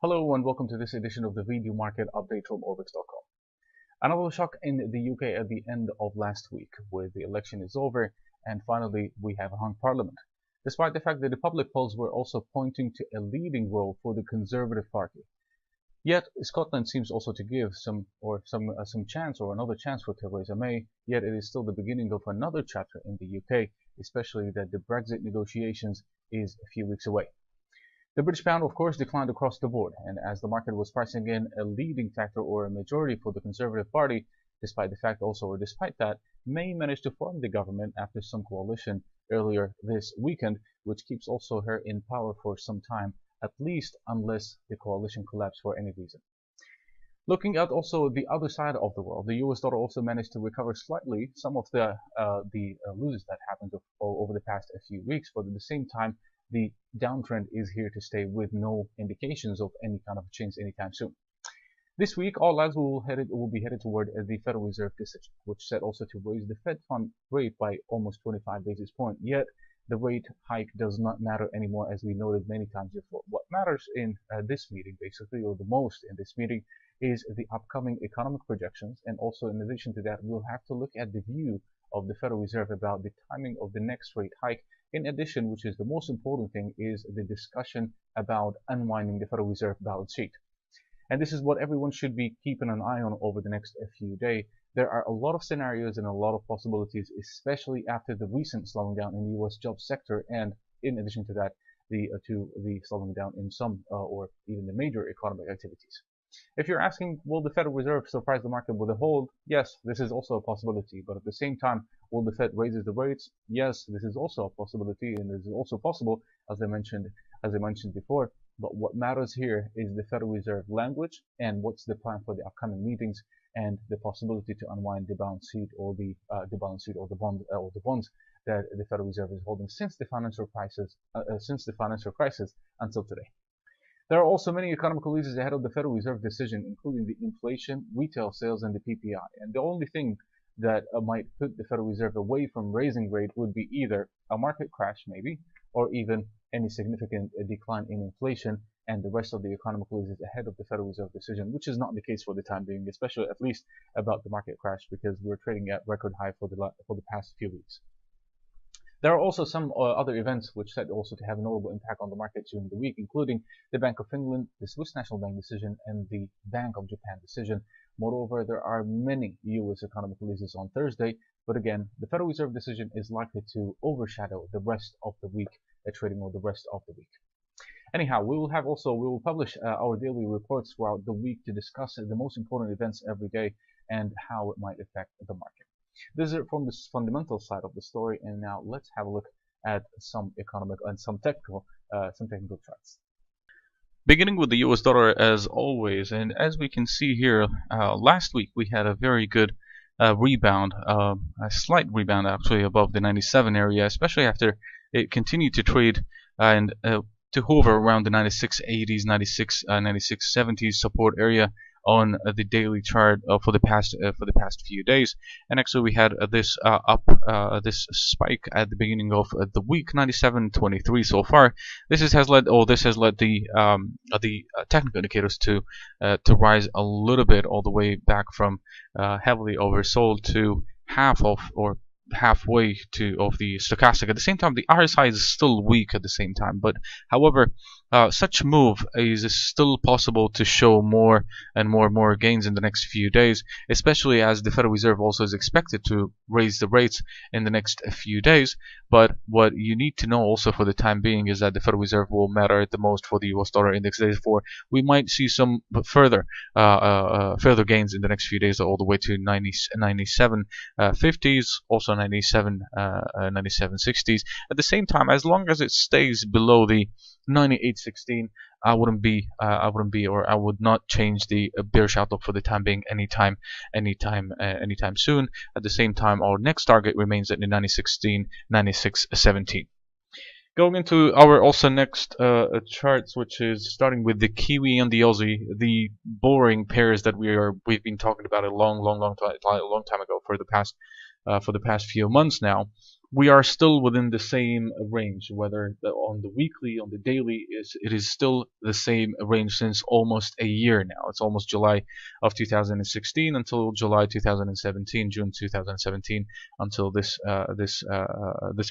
Hello and welcome to this edition of the video market update from Orbix.com. Another shock in the UK at the end of last week, where the election is over and finally we have a hung parliament, despite the fact that the public polls were also pointing to a leading role for the Conservative Party. Yet Scotland seems also to give some chance or another chance for Theresa May, yet it is still the beginning of another chapter in the UK, especially that the Brexit negotiations is a few weeks away. The British pound, of course, declined across the board, and as the market was pricing in a leading factor or a majority for the Conservative Party, despite that, May managed to form the government after some coalition earlier this weekend, which keeps also her in power for some time, at least unless the coalition collapses for any reason. Looking at also the other side of the world, the US dollar also managed to recover slightly some of the losses that happened over the past few weeks, but at the same time, the downtrend is here to stay with no indications of any kind of change anytime soon. This week, all eyes will be headed toward the Federal Reserve decision, which set also to raise the Fed fund rate by almost 25 basis points. Yet, the rate hike does not matter anymore, as we noted many times before. What matters in this meeting, basically, or the most in this meeting, is the upcoming economic projections, and also in addition to that, we'll have to look at the view of the Federal Reserve about the timing of the next rate hike. In addition, which is the most important thing, is the discussion about unwinding the Federal Reserve balance sheet. And this is what everyone should be keeping an eye on over the next few days. There are a lot of scenarios and a lot of possibilities, especially after the recent slowing down in the US jobs sector, and in addition to that, the slowing down in some or even the major economic activities. If you're asking, will the Federal Reserve surprise the market with a hold? Yes, this is also a possibility. But at the same time, will the Fed raises the rates? Yes, this is also a possibility, and this is also possible, as I mentioned before. But what matters here is the Federal Reserve language and what's the plan for the upcoming meetings and the possibility to unwind the balance sheet or the bonds that the Federal Reserve is holding since the financial crisis until today. There are also many economic releases ahead of the Federal Reserve decision, including the inflation, retail sales, and the PPI. And the only thing that might put the Federal Reserve away from raising rate would be either a market crash, maybe, or even any significant decline in inflation and the rest of the economic releases ahead of the Federal Reserve decision, which is not the case for the time being, especially at least about the market crash, because we're trading at record high for the past few weeks. There are also some other events which said also to have a notable impact on the market during the week, including the Bank of England, the Swiss National Bank decision, and the Bank of Japan decision. Moreover, there are many US economic releases on Thursday, but again, the Federal Reserve decision is likely to overshadow the rest of the week, trading or the rest of the week. Anyhow, we will publish our daily reports throughout the week to discuss the most important events every day and how it might affect the market. This is it from the fundamental side of the story, and now let's have a look at some economic and some technical charts. Beginning with the US dollar as always, and as we can see here, last week we had a very good rebound, a slight rebound actually above the 97 area, especially after it continued to trade and to hover around the 9680s, 9670s support area on the daily chart for the past few days. And actually we had this this spike at the beginning of the week, 97.23 so far. This has led the technical indicators to rise a little bit, all the way back from heavily oversold to halfway of the stochastic. At the same time, the RSI is still weak at the same time, but however, such move is still possible to show more and more gains in the next few days, especially as the Federal Reserve also is expected to raise the rates in the next few days. But what you need to know also for the time being is that the Federal Reserve will matter the most for the US dollar index. Therefore, we might see some further gains in the next few days, all the way to 97.50s, also 97.60s. At the same time, as long as it stays below the 98.16, I would not change the bearish outlook for the time being anytime soon. At the same time, our next target remains at the 96.16, 96.17. Going into our also next charts, which is starting with the Kiwi and the Aussie, the boring pairs that we've been talking about a long time ago for the past few months now. we are still within the same range, whether on the weekly, on the daily, it is still the same range since almost a year now. It's almost July of 2016 until July 2017, June 2017, until this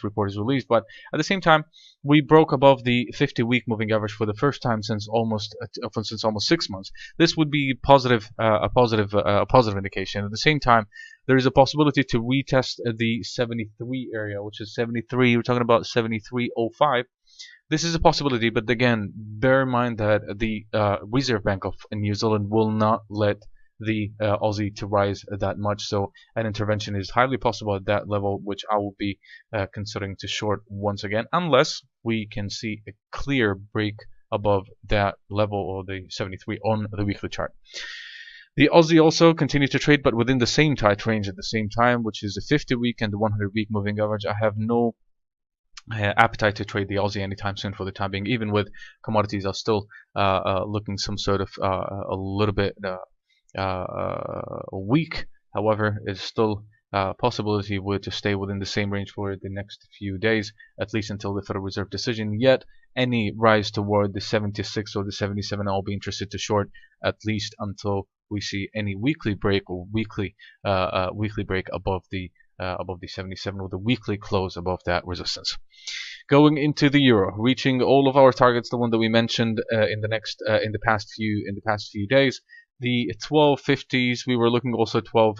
report is released. But at the same time, we broke above the 50-week moving average for the first time since almost 6 months. This would be a positive indication. At the same time, there is a possibility to retest the 73 area, which is 73. We're talking about 73.05. This is a possibility, but again, bear in mind that the Reserve Bank of New Zealand will not let the Aussie to rise that much, so an intervention is highly possible at that level, which I will be considering to short once again, unless we can see a clear break above that level or the 73 on the weekly chart. The Aussie also continued to trade, but within the same tight range at the same time, which is the 50-week and the 100-week moving average. I have no appetite to trade the Aussie anytime soon for the time being, even with commodities are still looking some sort of a little bit weak. However, it's still a possibility to stay within the same range for the next few days, at least until the Federal Reserve decision. Yet any rise toward the 76 or the 77, I'll be interested to short, at least until we see any weekly break or weekly break above the 77 or the weekly close above that resistance. Going into the euro, reaching all of our targets, the one that we mentioned in the past few days. The 1250s, we were looking also 12.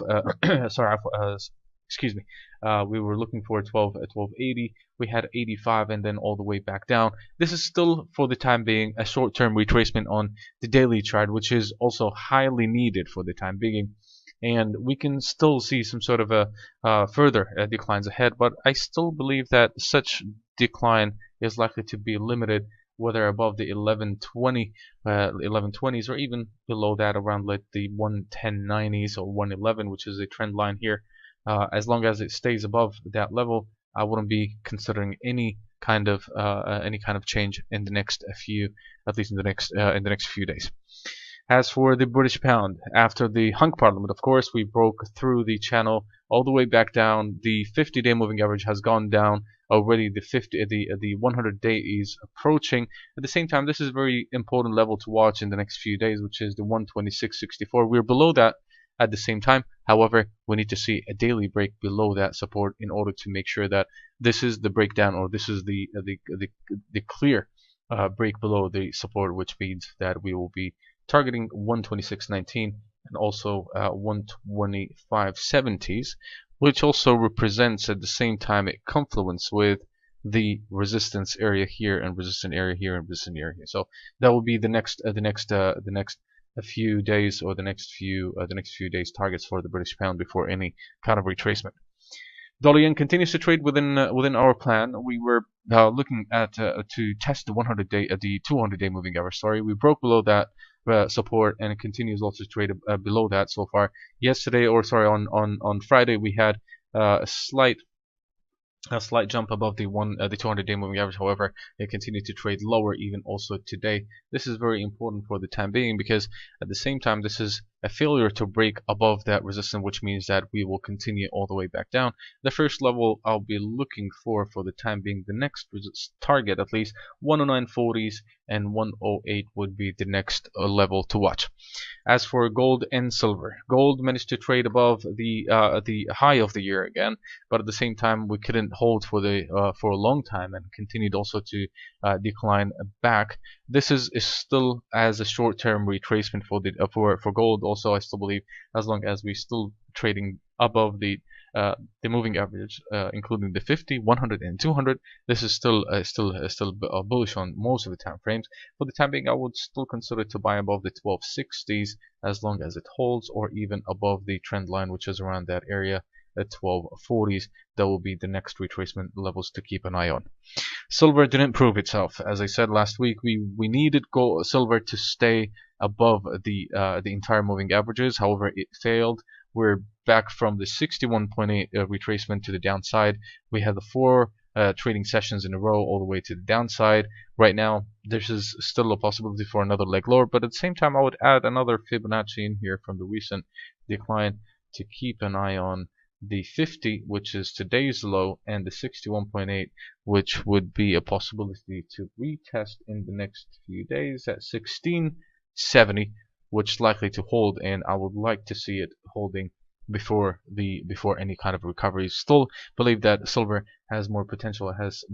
Excuse me. We were looking for 1280. We had 85 and then all the way back down. This is still, for the time being, a short-term retracement on the daily chart, which is also highly needed for the time being. And we can still see some sort of a further declines ahead, but I still believe that such decline is likely to be limited, whether above the 1120s or even below that, around like the 110.90s or 111, which is a trend line here. As long as it stays above that level, I wouldn't be considering any kind of change in the next at least in the next few days. As for the British pound, after the hunk parliament, of course, we broke through the channel all the way back down. The 50-day moving average has gone down already. The 100-day is approaching. At the same time, this is a very important level to watch in the next few days, which is the 126.64. We're below that at the same time. However, we need to see a daily break below that support in order to make sure that this is the breakdown, or this is the clear break below the support, which means that we will be targeting 126.19 and also 125.70s, which also represents at the same time a confluence with the resistance area here and resistance area here and resistance area here. So that will be the next few days, or the next few days targets for the British pound before any kind of retracement. Dollar yen continues to trade within our plan. We were looking at to test the 200-day moving average. Sorry, we broke below that support, and it continues also to trade below that so far. Yesterday, or sorry, on Friday, we had a slight jump above the 200-day moving average. However, it continued to trade lower even also today. This is very important for the time being, because at the same time, this is a failure to break above that resistance, which means that we will continue all the way back down. The first level I'll be looking for the time being, the next target, at least 109.40s and 108 would be the next level to watch. As for gold and silver, gold managed to trade above the high of the year again, but at the same time we couldn't hold for a long time and continued also to decline back. This is still as a short-term retracement for gold. Also, I still believe as long as we're still trading above the moving average, including the 50, 100, and 200, this is still bullish on most of the time frames. For the time being, I would still consider to buy above the 1260s as long as it holds, or even above the trend line, which is around that area at 1240s. That will be the next retracement levels to keep an eye on. Silver didn't prove itself. As I said last week, we needed silver to stay above the entire moving averages. However, it failed. We're back from the 61.8 retracement to the downside. We had the 4 trading sessions in a row all the way to the downside. Right now, this is still a possibility for another leg lower, but at the same time, I would add another Fibonacci in here from the recent decline to keep an eye on the 50, which is today's low, and the 61.8, which would be a possibility to retest in the next few days at 1670, which is likely to hold, and I would like to see it holding before any kind of recovery. Still believe that silver has more potential, has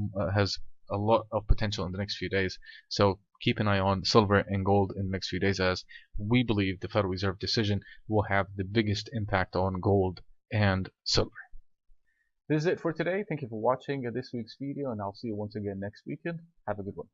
a lot of potential in the next few days. So keep an eye on silver and gold in the next few days, as we believe the Federal Reserve decision will have the biggest impact on gold and silver. This is it for today. Thank you for watching this week's video, and I'll see you once again next weekend. Have a good one.